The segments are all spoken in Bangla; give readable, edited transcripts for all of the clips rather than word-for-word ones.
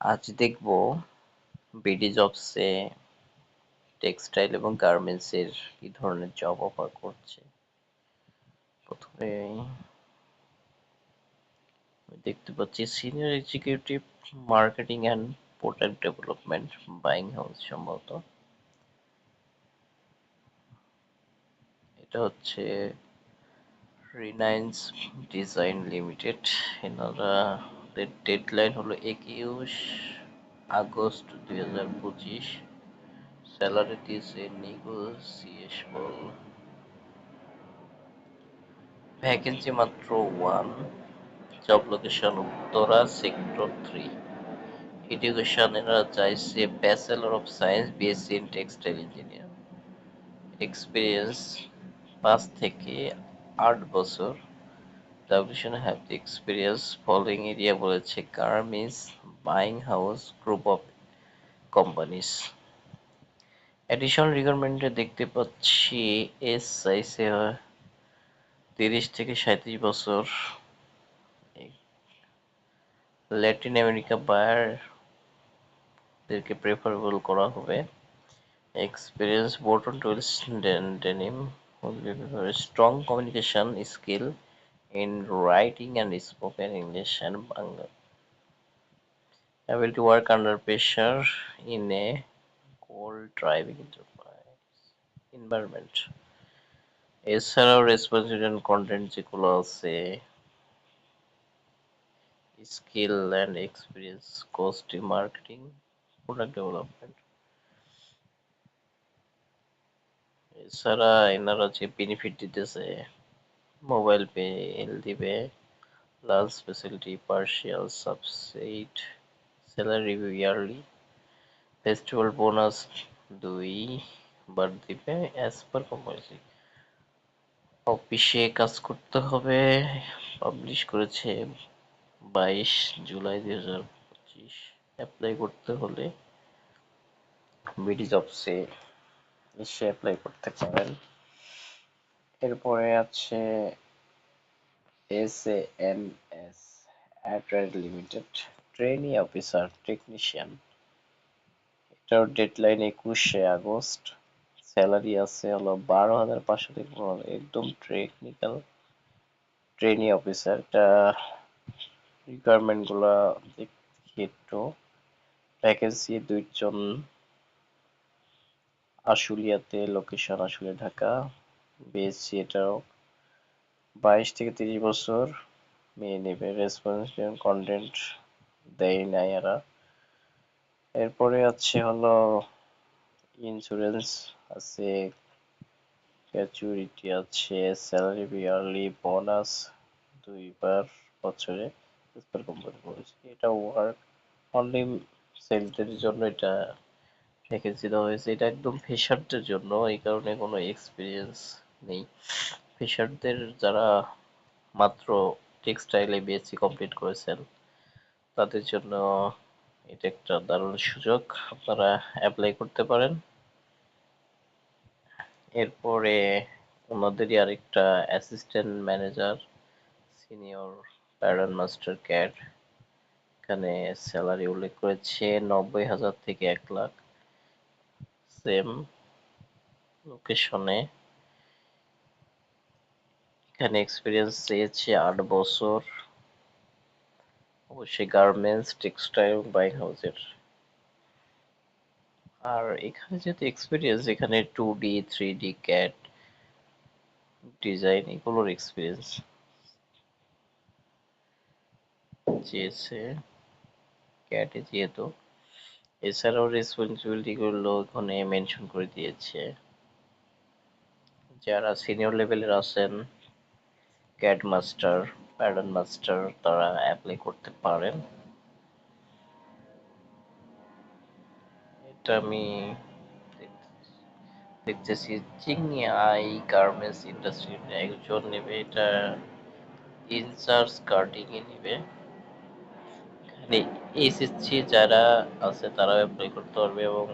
আজ দেখব বিডি জবসে টেক্সটাইল এবং গার্মেন্টস এর কি ধরনের জব অফার করছে। প্রথমে দেখতে পাচ্ছি senior executive marketing and product development, buying house সম্ভবত। এটা হচ্ছে রিলায়েন্স ডিজাইন লিমিটেড। এনারা ডেডলাইন হলো 21 আগস্ট 2025। স্যালারি দিয়েছে নেগোসিয়েবল। ভ্যাকেন্সি মাত্র 1। Job location Uttara sector 3। Education এরা চাইছে bachelor of science, BSc in textile engineer. Experience 5 থেকে 8 বছর। ডাব্লিউশন have the experience following area বলেছে garments, buying house, group of companies. Additional রিকোয়ারমেন্টে দেখতে পাচ্ছি এজ চাইছে 30 থেকে 37 বছর। ল্যাটিন আমেরিকা বায়ারদেরকে প্রেফারেবল করা হবে। Experience button tools denim, strong communication skill in writing and spoken English and Bangla. Able to work under pressure in a cold driving environment. এছাড়াও রেসপন্সিবিলিটি কন্টেন্ট যেগুলো আছে, skill and experience, costing, marketing, product development. এছাড়া এনারা যে বেনিফিট দিতেছে, মোবাইল পে দিবে, lunch facility, partial subsidy, salary review yearly, festival bonus 2 বার দিবে অ্যাজ পার কোম্পানি। অফিসে কাজ করতে হবে। পাবলিশ করেছে 22 জুলাই 2025। অ্যাপ্লাই করতে হলে বিডি জবসে এসে অ্যাপ্লাই করতে পারেন। এরপরে আছে এসএএমএস অ্যাড্রাইড লিমিটেড, ট্রেনি অফিসার টেকনিশিয়ান। এটার ডেডলাইন 21 আগস্ট। স্যালারি আছে হলো 12,500 থেকে 15,000। একদম টেকনিক্যাল ট্রেনি অফিসার। এটা রিকোয়ারমেন্ট গুলা দেখি একটু। ভ্যাকেন্সি 2 জন, আশুলিয়াতে, লোকেশন আশুলিয়া ঢাকা। বিএসসি এটাও 22 থেকে 30 বছর মেয়ে নেবে। রেসপন্সিবল কন্টেন্ট দেয় নাই এরা। এরপরে আছে হলো ইন্স্যুরেন্স আছে, গ্র্যাচুইটি আছে, স্যালারি ইয়ারলি, বোনাস 2 বার বছরে কোম্পানি বলেছে। এটা ওয়ার্ক অনলি সেলসদের জন্য এটা ভ্যাকেন্সি দেওয়া হয়েছে। এটা একদম ফ্রেশারদের জন্য, এই কারণে কোনো এক্সপিরিয়েন্স নেই। ফ্রেশারদের যারা মাত্র টেক্সটাইলে বিএসসি কমপ্লিট করেছেন তাদের জন্য এটা একটা দারুণ সুযোগ, আপনারা অ্যাপ্লাই করতে পারেন। এরপরে ওনাদেরই আরেকটা assistant manager, senior pattern master CAD. এখানে স্যালারি উল্লেখ করেছে 90,000 থেকে 1 লাখ। সেম লোকেশনে। এখানে এক্সপিরিয়েন্স চেয়েছে 8 বছর, অবশ্যই গার্মেন্টস, টেক্সটাইল, বাইং হাউসের। আর এখানে যেহেতু এক্সপিরিয়েন্স, এখানে 2D 3D ক্যাড ডিজাইন এগুলোর এক্সপিরিয়েন্স চেয়েছে ক্যাটে যেহেতু। এছাড়াও রেসপন্সিবিলিটি গুলো এখানে মেনশন করে দিয়েছে। যারা সিনিয়র লেভেলের আছেন, ক্যাড মাস্টার, প্যাটার্ন মাস্টার, তারা অ্যাপ্লাই করতে পারেন। এটা আমি দেখতেছি চিংআই গার্মেন্টস ইন্ডাস্ট্রির একজন নেবে। এটা ইনচার্জ কাটিং এ নেবে। এখানে এসএসসি যারা আছে তারাও অ্যাপ্লাই করতে পারবে এবং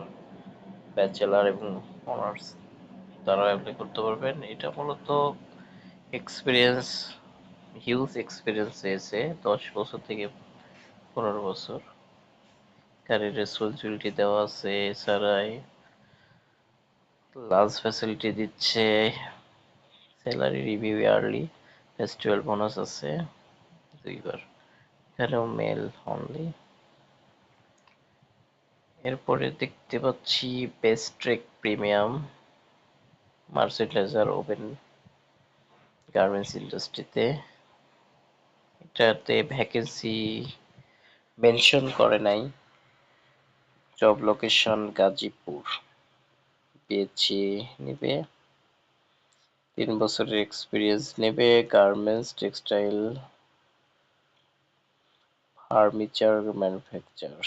ব্যাচেলার এবং অনার্স তারাও অ্যাপ্লাই করতে পারবেন। এটা মূলত এক্সপিরিয়েন্স, হিউজ এক্সপিরিয়েন্স চেয়েছে, 10 বছর থেকে 15 বছর। গাড়ির রেসপন্সিবিলিটি দেওয়া আছে, এছাড়াই লাঞ্চ ফ্যাসিলিটি দিচ্ছে, salary review yearly, festival bonus আছে 2 বার, এখানেও মেল অনলি। এরপরে দেখতে পাচ্ছি best trek premium, merchandiser woven garments ইন্ডাস্ট্রিতে। এটাতে ভ্যাকেন্সি মেনশন করে নাই। জব লোকেশন গাজীপুর, পিএইচই নেবে, 3 বছরের এক্সপিরিয়েন্স নেবে, garments, textile, furniture manufacture.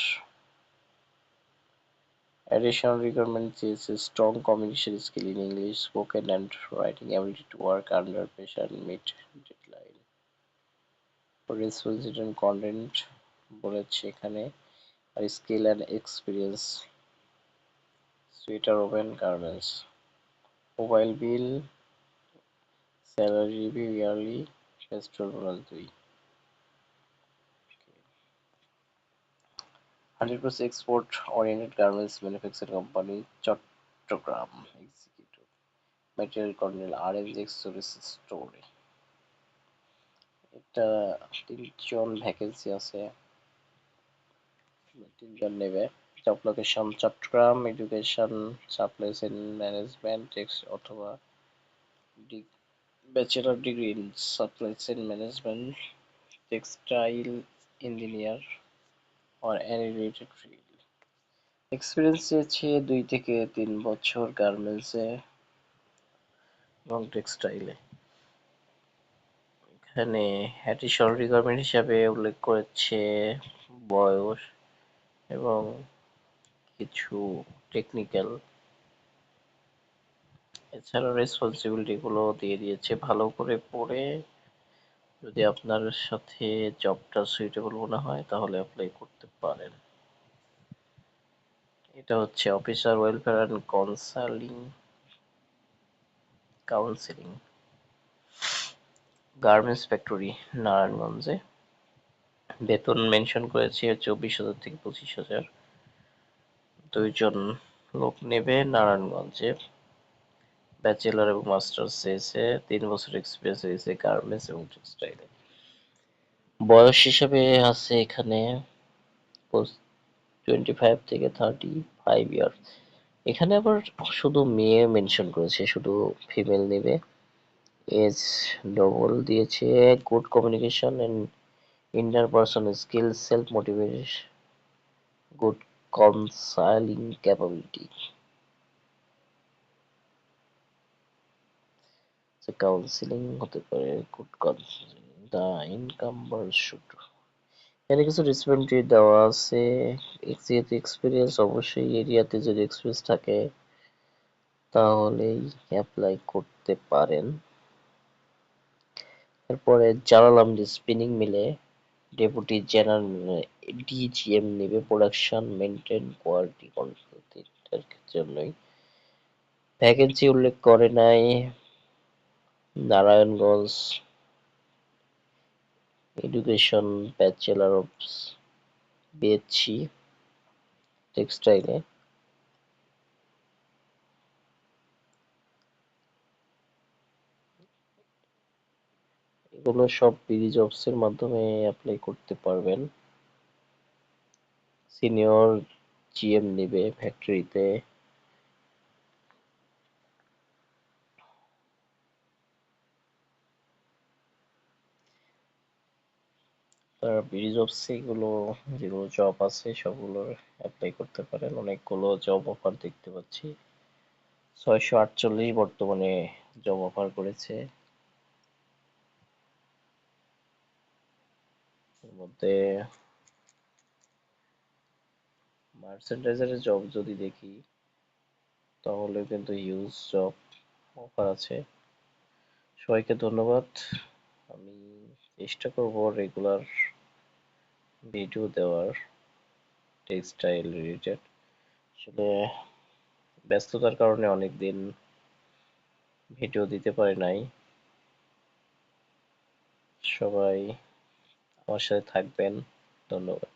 Additional requirement is a strong communication skill in English, spoken and writing ability to work under pressure and meet deadline. Responsibility and content বলেছে এখানে, আর skill and experience, sweater woven garments, mobile bill, salary review yearly, festival bonus 2। 100% export oriented garments manufacture company, Chittagong. Executive material কর্নেল আরএমজি স্টোরে। এটা 3 জন ভ্যাকেন্সি আছে, 3 জন নেবে। Job location Chittagong, education supply chain management অথবা bachelor degree in supply chain management, textile engineer or any related field. Experience চেয়েছে 2 থেকে 3 বছর গার্মেন্টসে এবং টেক্সটাইলে। এখানে অ্যাডিশনাল রিকোয়ারমেন্ট হিসাবে উল্লেখ করেছে বয়স এবং কিছু টেকনিক্যাল, এছাড়া রেসপন্সিবিলিটি গুলো দিয়ে দিয়েছে। ভালো করে পড়ে যদি আপনার সাথে জবটা সুইটেবল মনে হয় তাহলে অ্যাপ্লাই করতে পারেন। এটা হচ্ছে officer welfare and counselling, garments factory, নারায়ণগঞ্জে। বেতন মেনশন করেছে 24,000 থেকে 25,000। 2 জন লোক নেবে নারায়ণগঞ্জে, ব্যাচেলর এবং মাস্টার্স চেয়েছে, 3 বছর এক্সপিরিয়েন্স হয়েছে গার্মেন্টস এবং টেক্সটাইলে। বয়স হিসাবে আছে এখানে 25 থেকে 35 ইয়ার। এখানে আবার শুধু মেয়ে মেনশন করেছে, শুধু ফিমেল নেবে। এজ ডবল দিয়েছে, good communication and interpersonal skills, self-motivation, good counseling capability. Counselling হতে পারে, good counselling, the incumbent should. এখানে কিছু রেসপন্সিবিলিটি দেওয়া আছে। যেহেতু এক্সপিরিয়েন্স, অবশ্যই এরিয়াতে যদি এক্সপিরিয়েন্স থাকে তাহলেই অ্যাপ্লাই করতে পারেন। এরপরে জানালাম যে স্পিনিং মিলে ডেপুটি জেনারেল ডিজিএম নেবে, প্রোডাকশন মেইনটেইন কোয়ালিটি কন্ট্রোল, এটার জন্যই ভ্যাকেন্সি উল্লেখ করে নাই। Narayanganj, education bachelor of BSc টেক্সটাইলে। এগুলো সব বিডি জবস এর মাধ্যমে অ্যাপ্লাই করতে পারবেন। সিনিয়র জিএম নেবে ফ্যাক্টরিতে। তারা বিডি জবস এগুলো যেগুলো জব আছে সবগুলো অ্যাপ্লাই করতে পারেন। অনেকগুলো জব অফার দেখতে পাচ্ছি, 648 বর্তমানে জব অফার করেছে। এর মধ্যে মার্চেন্ডাইজারের জব যদি দেখি তাহলে কিন্তু হিউজ জব অফার আছে। সবাইকে ধন্যবাদ। আমি চেষ্টা করব রেগুলার ভিডিও দেওয়ার, টেক্সটাইল রিলেটেড। আসলে ব্যস্ততার কারণে অনেকদিন ভিডিও দিতে পারি নাই। সবাই আমার সাথে থাকবেন, ধন্যবাদ।